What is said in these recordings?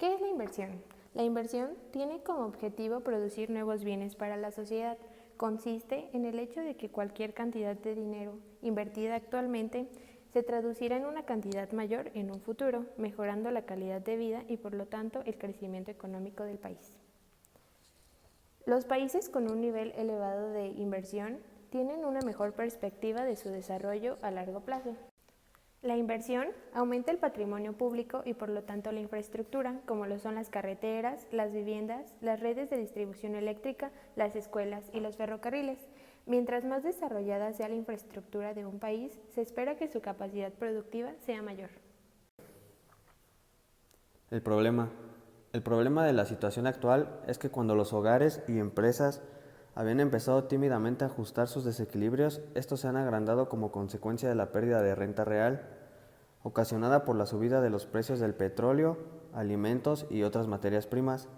¿Qué es la inversión? La inversión tiene como objetivo producir nuevos bienes para la sociedad. Consiste en el hecho de que cualquier cantidad de dinero invertida actualmente se traducirá en una cantidad mayor en un futuro, mejorando la calidad de vida y por lo tanto el crecimiento económico del país. Los países con un nivel elevado de inversión tienen una mejor perspectiva de su desarrollo a largo plazo. La inversión aumenta el patrimonio público y por lo tanto la infraestructura, como lo son las carreteras, las viviendas, las redes de distribución eléctrica, las escuelas y los ferrocarriles. Mientras más desarrollada sea la infraestructura de un país, se espera que su capacidad productiva sea mayor. El problema de la situación actual es que cuando los hogares y empresas habían empezado tímidamente a ajustar sus desequilibrios, estos se han agrandado como consecuencia de la pérdida de renta real, ocasionada por la subida de los precios del petróleo, alimentos y otras materias primas.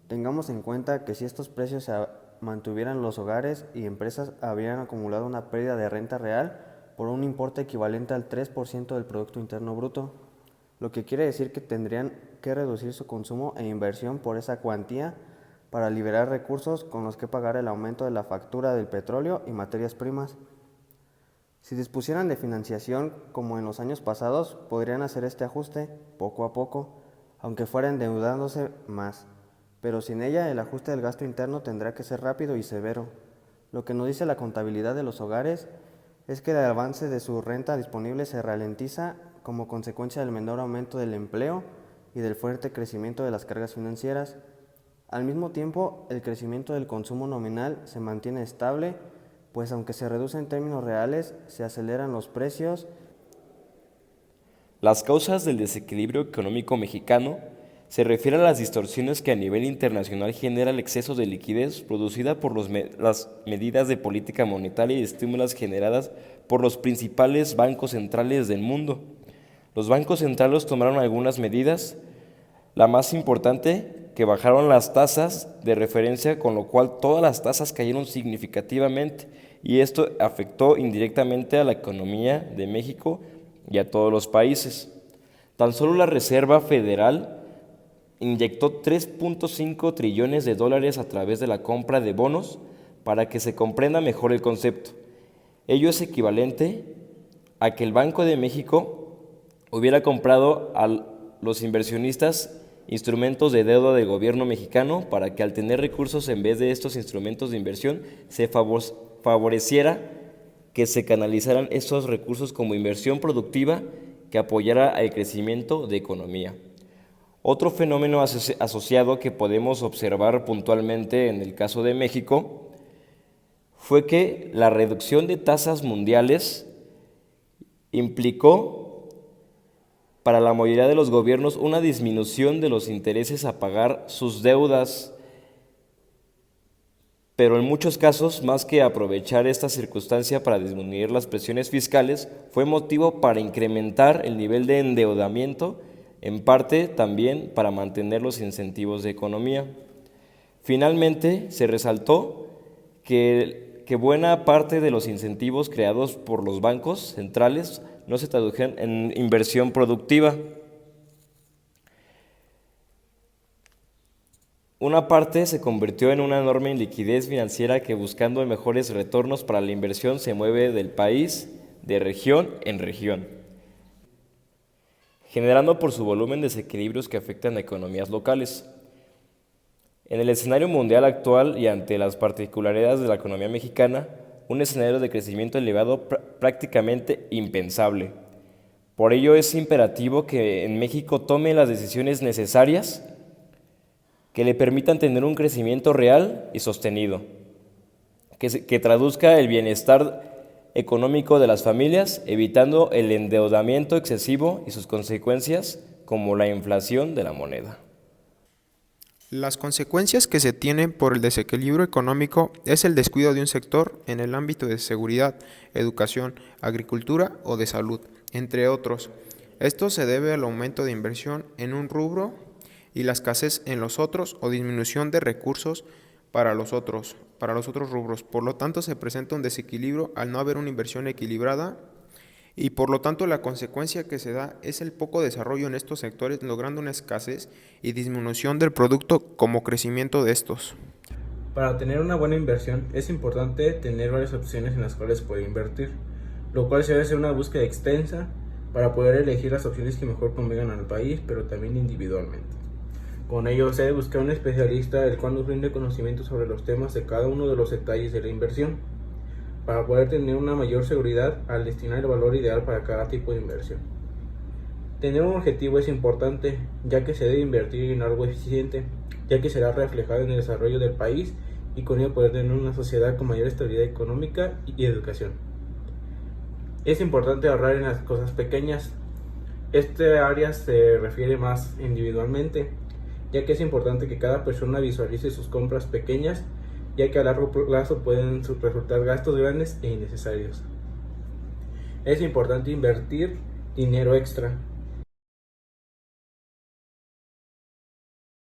Tengamos en cuenta que si estos precios se mantuvieran, los hogares y empresas habrían acumulado una pérdida de renta real por un importe equivalente al 3% del Producto Interno Bruto, lo que quiere decir que tendrían que reducir su consumo e inversión por esa cuantía para liberar recursos con los que pagar el aumento de la factura del petróleo y materias primas. Si dispusieran de financiación como en los años pasados, podrían hacer este ajuste poco a poco, aunque fuera endeudándose más. Pero sin ella, el ajuste del gasto interno tendrá que ser rápido y severo. Lo que nos dice la contabilidad de los hogares es que el avance de su renta disponible se ralentiza como consecuencia del menor aumento del empleo y del fuerte crecimiento de las cargas financieras. Al mismo tiempo, el crecimiento del consumo nominal se mantiene estable, pues aunque se reduce en términos reales, se aceleran los precios. Las causas del desequilibrio económico mexicano se refieren a las distorsiones que a nivel internacional genera el exceso de liquidez producida por las medidas de política monetaria y estímulos generadas por los principales bancos centrales del mundo. Los bancos centrales tomaron algunas medidas, la más importante, que bajaron las tasas de referencia, con lo cual todas las tasas cayeron significativamente y esto afectó indirectamente a la economía de México y a todos los países. Tan solo la Reserva Federal inyectó 3.5 trillones de dólares a través de la compra de bonos. Para que se comprenda mejor el concepto, ello es equivalente a que el Banco de México hubiera comprado a los inversionistas instrumentos de deuda del gobierno mexicano para que al tener recursos en vez de estos instrumentos de inversión se favoreciera que se canalizaran estos recursos como inversión productiva que apoyara el crecimiento de economía. Otro fenómeno asociado que podemos observar puntualmente en el caso de México fue que la reducción de tasas mundiales implicó para la mayoría de los gobiernos una disminución de los intereses a pagar sus deudas, pero en muchos casos, más que aprovechar esta circunstancia para disminuir las presiones fiscales, fue motivo para incrementar el nivel de endeudamiento, en parte también para mantener los incentivos de economía. Finalmente, se resaltó que buena parte de los incentivos creados por los bancos centrales no se tradujeron en inversión productiva. Una parte se convirtió en una enorme liquidez financiera que, buscando mejores retornos para la inversión, se mueve del país de región en región, generando por su volumen desequilibrios que afectan a economías locales. En el escenario mundial actual y ante las particularidades de la economía mexicana, un escenario de crecimiento elevado prácticamente impensable. Por ello es imperativo que en México tome las decisiones necesarias que le permitan tener un crecimiento real y sostenido, que traduzca el bienestar económico de las familias, evitando el endeudamiento excesivo y sus consecuencias como la inflación de la moneda. Las consecuencias que se tienen por el desequilibrio económico es el descuido de un sector en el ámbito de seguridad, educación, agricultura o de salud, entre otros. Esto se debe al aumento de inversión en un rubro y la escasez en los otros o disminución de recursos para los otros rubros. Por lo tanto, se presenta un desequilibrio al no haber una inversión equilibrada y por lo tanto la consecuencia que se da es el poco desarrollo en estos sectores, logrando una escasez y disminución del producto como crecimiento de estos. Para tener una buena inversión es importante tener varias opciones en las cuales poder invertir, lo cual se debe hacer una búsqueda extensa para poder elegir las opciones que mejor convengan al país, pero también individualmente. Con ello se debe buscar un especialista el cual nos brinde conocimiento sobre los temas de cada uno de los detalles de la inversión, para poder tener una mayor seguridad al destinar el valor ideal para cada tipo de inversión. Tener un objetivo es importante, ya que se debe invertir en algo eficiente, ya que será reflejado en el desarrollo del país y con ello poder tener una sociedad con mayor estabilidad económica y educación. Es importante ahorrar en las cosas pequeñas. Este área se refiere más individualmente, ya que es importante que cada persona visualice sus compras pequeñas, ya que a largo plazo pueden resultar gastos grandes e innecesarios. Es importante invertir dinero extra,